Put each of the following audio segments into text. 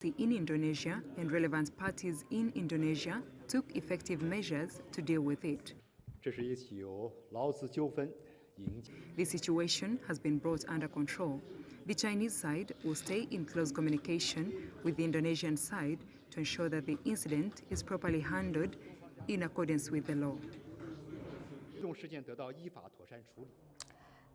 in Indonesia and relevant parties in Indonesia took effective measures to deal with it. The situation has been brought under control. The Chinese side will stay in close communication with the Indonesian side to ensure that the incident is properly handled in accordance with the law.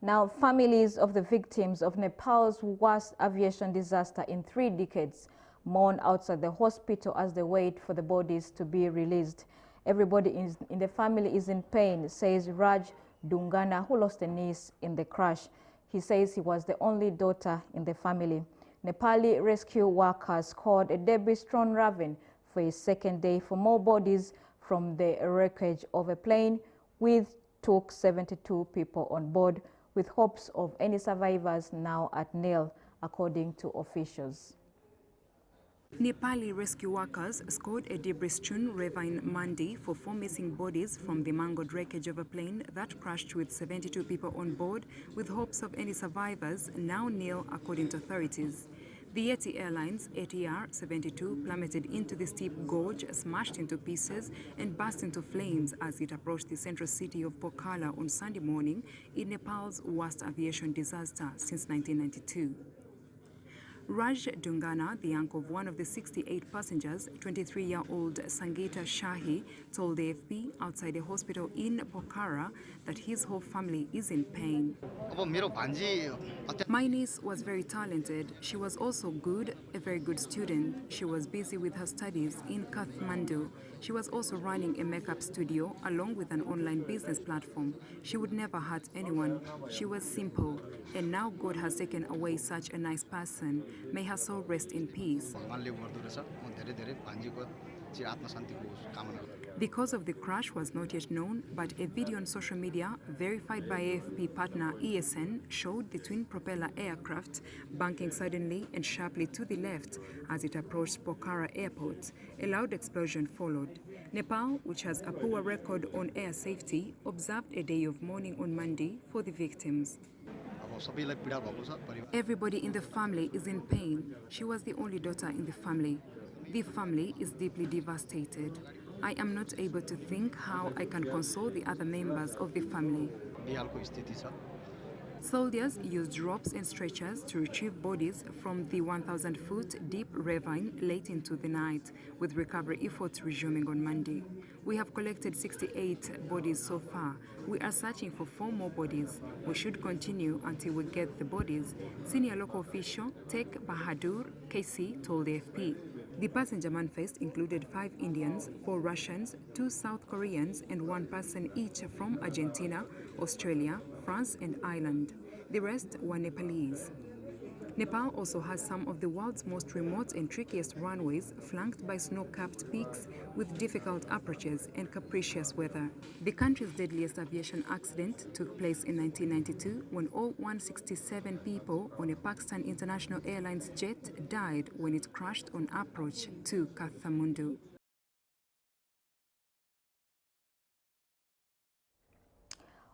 Now, families of the victims of Nepal's worst aviation disaster in 3 decades mourn outside the hospital as they wait for the bodies to be released. Everybody in the family is in pain, says Raj Dungana, who lost a niece in the crash. He says he was the only daughter in the family. Nepali rescue workers called a debris-strewn ravine for a second day for more bodies from the wreckage of a plane which took 72 people on board, with hopes of any survivors now at nil, according to officials. Nepali rescue workers scored a debris-strewn ravine Monday for 4 missing bodies from the mangled wreckage of a plane that crashed with 72 people on board, with hopes of any survivors now nil, according to authorities. The Yeti Airlines ATR-72 plummeted into the steep gorge, smashed into pieces and burst into flames as it approached the central city of Pokhara on Sunday morning in Nepal's worst aviation disaster since 1992. Raj Dungana, the uncle of one of the 68 passengers, 23-year-old Sangeeta Shahi, told the AFP outside a hospital in Pokhara that his whole family is in pain. My niece was very talented. She was also good, a very good student. She was busy with her studies in Kathmandu. She was also running a makeup studio along with an online business platform. She would never hurt anyone. She was simple. And now God has taken away such a nice person. May her soul rest in peace. The cause of the crash was not yet known, but a video on social media, verified by AFP partner ESN, showed the twin propeller aircraft banking suddenly and sharply to the left as it approached Pokhara airport. A loud explosion followed. Nepal, which has a poor record on air safety, observed a day of mourning on Monday for the victims. Everybody in the family is in pain. She was the only daughter in the family. The family is deeply devastated. I am not able to think how I can console the other members of the family. Soldiers used ropes and stretchers to retrieve bodies from the 1,000-foot deep ravine late into the night, with recovery efforts resuming on Monday. We have collected 68 bodies so far. We are searching for 4 more bodies. We should continue until we get the bodies, senior local official Tek Bahadur KC told the AFP. The passenger manifest included 5 Indians, 4 Russians, 2 South Koreans, and 1 person each from Argentina, Australia, France, and Ireland. The rest were Nepalese. Nepal also has some of the world's most remote and trickiest runways, flanked by snow-capped peaks with difficult approaches and capricious weather. The country's deadliest aviation accident took place in 1992 when all 167 people on a Pakistan International Airlines jet died when it crashed on approach to Kathmandu.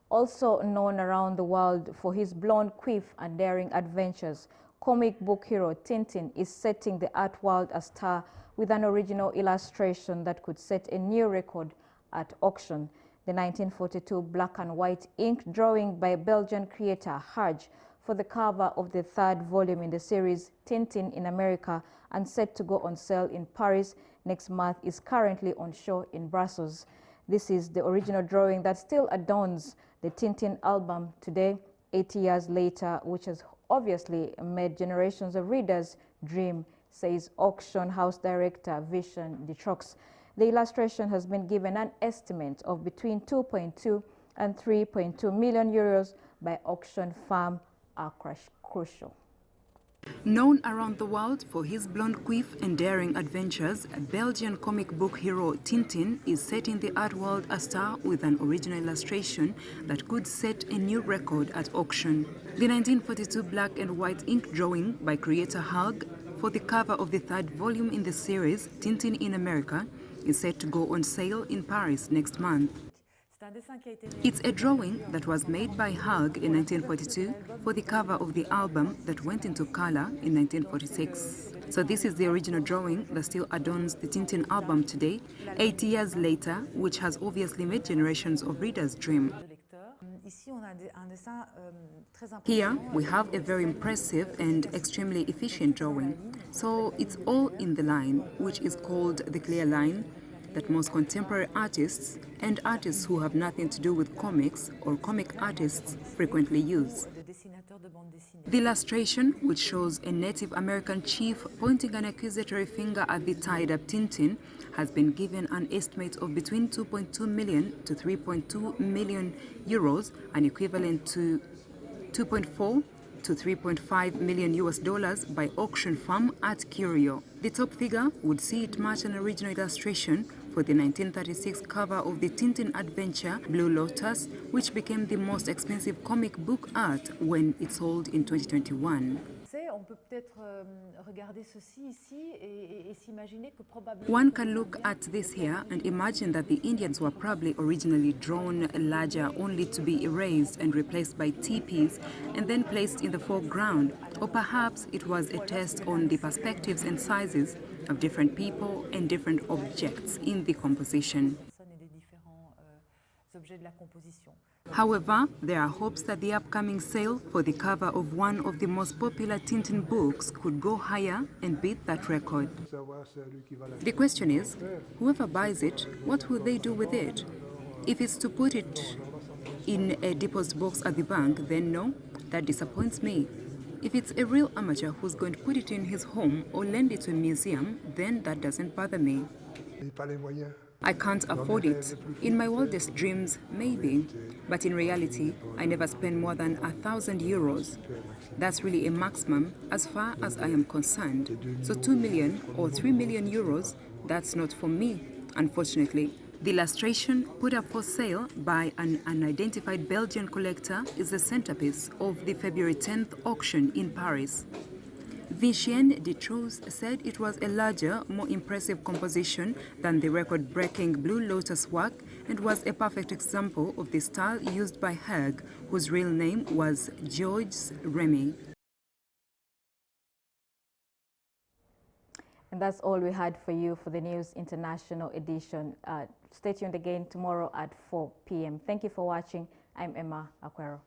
Also known around the world for his blonde quiff and daring adventures, comic book hero Tintin is setting the art world astar with an original illustration that could set a new record at auction. The 1942 black and white ink drawing by Belgian creator Haj for the cover of the 3rd volume in the series Tintin in America and set to go on sale in Paris next month is currently on show in Brussels. This is the original drawing that still adorns the Tintin album today, 80 years later, which has obviously made generations of readers dream, says auction house director Vision Detrox. The illustration has been given an estimate of between 2.2 and 3.2 million euros by auction firm Akwero. Known around the world for his blonde quiff and daring adventures, Belgian comic book hero Tintin is setting the art world astar with an original illustration that could set a new record at auction. The 1942 black and white ink drawing by creator Hag for the cover of the 3rd volume in the series Tintin in America is set to go on sale in Paris next month. It's a drawing that was made by Hag in 1942 for the cover of the album that went into color in 1946. So this is the original drawing that still adorns the Tintin album today, 80 years later, which has obviously made generations of readers dream. Here we have a very impressive and extremely efficient drawing. So it's all in the line, which is called the clear line, that most contemporary artists and artists who have nothing to do with comics or comic artists frequently use. The illustration, which shows a Native American chief pointing an accusatory finger at the tied-up Tintin, has been given an estimate of between 2.2 million to 3.2 million euros, an equivalent to 2.4 to 3.5 million US dollars by auction firm Akwero. The top figure would see it match an original illustration for the 1936 cover of the Tintin adventure Blue Lotus, which became the most expensive comic book art when it sold in 2021. One can look at this here and imagine that the Indians were probably originally drawn larger only to be erased and replaced by teepees and then placed in the foreground, or perhaps it was a test on the perspectives and sizes of different people and different objects in the composition. However, there are hopes that the upcoming sale for the cover of one of the most popular Tintin books could go higher and beat that record. The question is, whoever buys it, what will they do with it? If it's to put it in a deposit box at the bank, then no, that disappoints me. If it's a real amateur who's going to put it in his home or lend it to a museum, then that doesn't bother me. I can't afford it. In my wildest dreams, maybe. But in reality, I never spend more than 1,000 euros. That's really a maximum as far as I am concerned. So 2 million or 3 million euros, that's not for me, unfortunately. The illustration put up for sale by an unidentified Belgian collector is the centerpiece of the February 10th auction in Paris. Vincien de Trousse said it was a larger, more impressive composition than the record-breaking Blue Lotus work and was a perfect example of the style used by Hague, whose real name was Georges Remy. And that's all we had for you for the News International edition. Stay tuned again tomorrow at 4 p.m. Thank you for watching. I'm Emma Akwero.